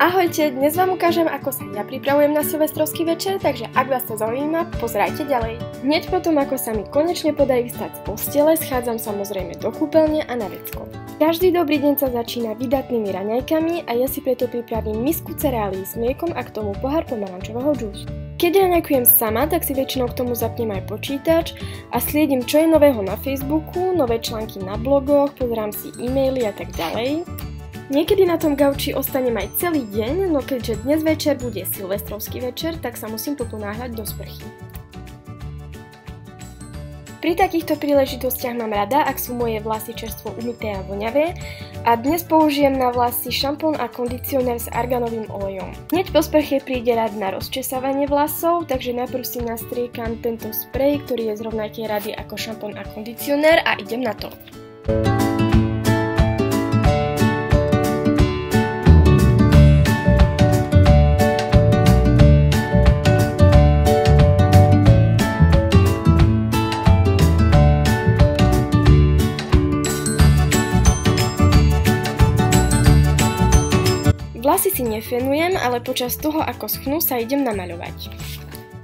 Ahojte, dnes vám ukážem, ako sa ja pripravujem na silvestrovský večer, takže ak vás to zaujíma, pozerajte ďalej. Hneď potom, ako sa mi konečne podarí vstať z postele, schádzam samozrejme do kúpeľne a na vecko. Každý dobrý deň sa začína vydatnými raňajkami a ja si preto pripravím misku cereálií s mliekom a k tomu pohár pomarančového džúsu. Keď raňajkujem sama, tak si väčšinou k tomu zapnem aj počítač a sliedim, čo je nového na Facebooku, nové články na blogoch, pozerám si e-maily a tak ďalej. Niekedy na tom gauči ostanem aj celý deň, no keďže dnes večer bude silvestrovský večer, tak sa musím poponáhľať do sprchy. Pri takýchto príležitostiach mám rada, ak sú moje vlasy čerstvo umyté a voňavé, a dnes použijem na vlasy šampón a kondicionér s arganovým olejom. Hneď po sprche príde rad na rozčesávanie vlasov, takže najprv si nastriekam tento sprej, ktorý je z rovnakej rady ako šampón a kondicionér, a idem na to. Vlasy si nefenujem, ale počas toho, ako schnú, sa idem namaľovať.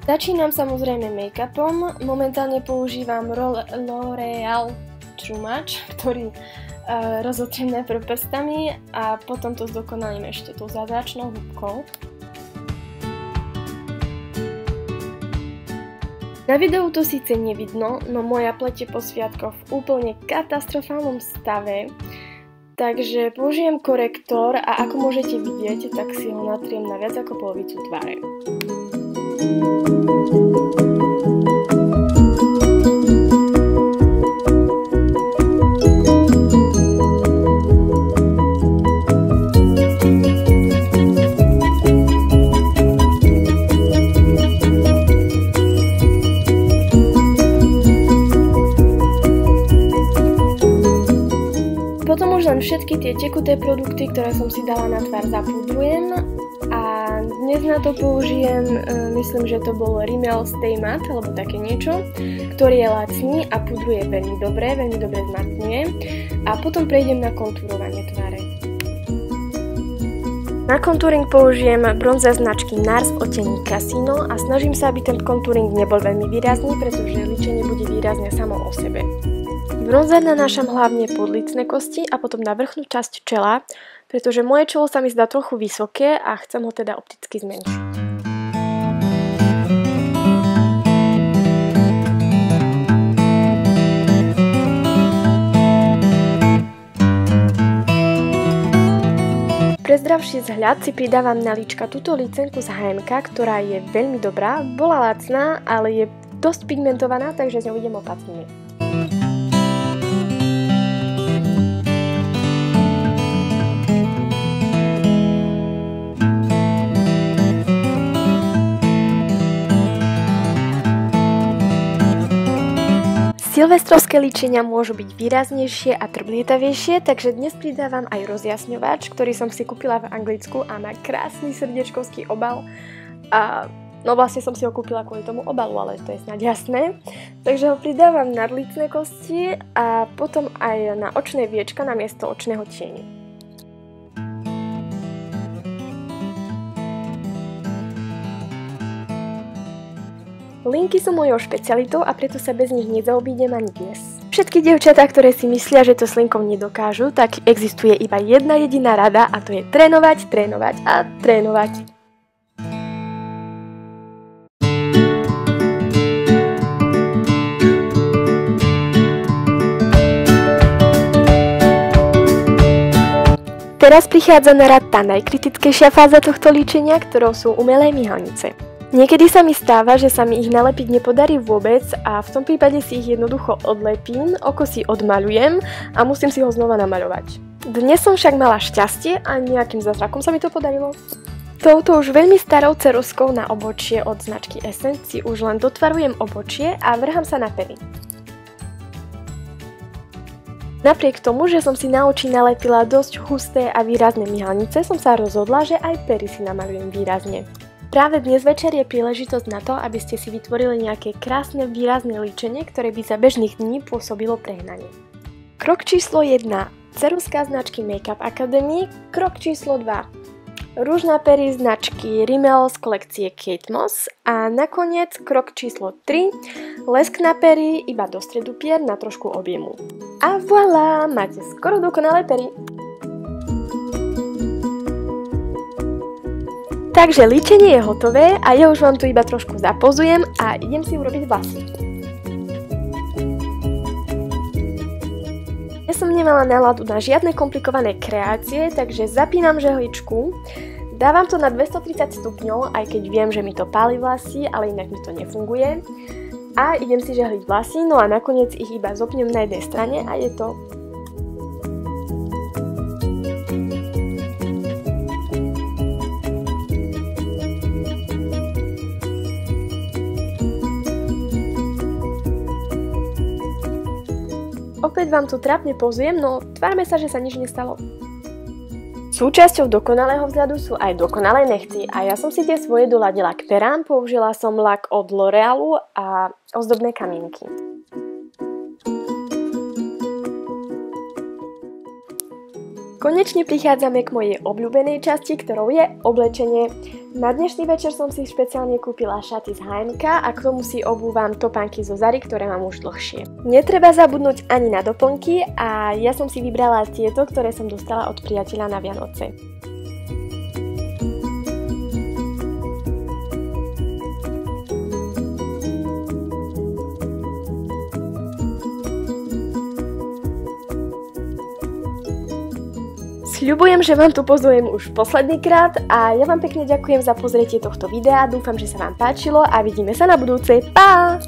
Začínam samozrejme make-upom. Momentálne používam L'Oreal True Match, ktorý rozotriem najprv prstami a potom to zdokonalím ešte tou zázračnou húbkou. Na videu to síce nevidno, no moja pleť je po sviatkoch v úplne katastrofálnom stave. Takže použijem korektor a ako môžete vidieť, tak si ho natriem na viac ako polovicu tváre. Potom už len všetky tie tekuté produkty, ktoré som si dala na tvár, zapudrujem a dnes na to použijem, myslím, že to bol Rimmel Stay Matte alebo také niečo, ktorý je lacný a pudruje veľmi dobre zmatňuje, a potom prejdem na kontúrovanie tváre. Na kontúring použijem bronzer značky NARS v odtieni Casino a snažím sa, aby ten kontúring nebol veľmi výrazný, pretože líčenie bude výrazne samo o sebe. Bronzer nanášam hlavne pod lícne kosti a potom na vrchnú časť čela, pretože moje čelo sa mi zdá trochu vysoké a chcem ho teda opticky zmenšiť. Pre zdravší vzhľad si pridávam na líčka túto lícenku z H&M, ktorá je veľmi dobrá, bola lacná, ale je dosť pigmentovaná, takže s ňou idem opatrne. Silvestrovské líčenia môžu byť výraznejšie a trblietavejšie, takže dnes pridávam aj rozjasňovač, ktorý som si kúpila v Anglicku a má krásny srdiečkovský obal. No vlastne som si ho kúpila kvôli tomu obalu, ale to je snáď jasné. Takže ho pridávam na lícne kosti a potom aj na očné viečka namiesto očného tieňu. Linky sú mojou špecialitou a preto sa bez nich nezaobídem ani dnes. Všetky dievčatá, ktoré si myslia, že to s linkou nedokážu, tak existuje iba jedna jediná rada a to je trénovať, trénovať a trénovať. Teraz prichádza na rad tá najkritickejšia fáza tohto líčenia, ktorou sú umelé myhalnice. Niekedy sa mi stáva, že sa mi ich nalepiť nepodarí vôbec a v tom prípade si ich jednoducho odlepím, oko si odmaľujem a musím si ho znova namaľovať. Dnes som však mala šťastie a nejakým zázrakom sa mi to podarilo. Touto už veľmi starou ceruskou na obočie od značky Essence si už len dotvarujem obočie a vrhám sa na pery. Napriek tomu, že som si na oči nalepila dosť husté a výrazné myhalnice, som sa rozhodla, že aj pery si namaľujem výrazne. Práve dnes večer je príležitosť na to, aby ste si vytvorili nejaké krásne výrazné líčenie, ktoré by za bežných dní pôsobilo prehnanie. Krok číslo 1. Ceruska značky Make Up Academy. Krok číslo 2. rúž na pery značky Rimmel z kolekcie Kate Moss a nakoniec krok číslo 3, lesk na pery iba do stredu pier na trošku objemu. A voilà, máte skoro dokonalé pery. Takže líčenie je hotové a ja už vám tu iba trošku zapozujem a idem si urobiť vlasy. Ja som nemala náladu na žiadne komplikované kreácie, takže zapínam žehličku, dávam to na 230 stupňov, aj keď viem, že mi to páli vlasy, ale inak mi to nefunguje. A idem si žehliť vlasy, no a nakoniec ich iba zopnem na jednej strane a je to. Opäť vám tu trápne pozujem, no tvárme sa, že sa nič nestalo. Súčasťou dokonalého vzhľadu sú aj dokonalé nechty a ja som si tie svoje doladila k perám, použila som lak od L'Orealu a ozdobné kamienky. Konečne prichádzame k mojej obľúbenej časti, ktorou je oblečenie. Na dnešný večer som si špeciálne kúpila šaty z H&M a k tomu si obúvam topánky zo Zary, ktoré mám už dlhšie. Netreba zabudnúť ani na doplnky a ja som si vybrala tieto, ktoré som dostala od priateľa na Vianoce. Sľubujem, že vám tu pozujem už posledný krát a ja vám pekne ďakujem za pozretie tohto videa, dúfam, že sa vám páčilo a vidíme sa na budúce. Pá!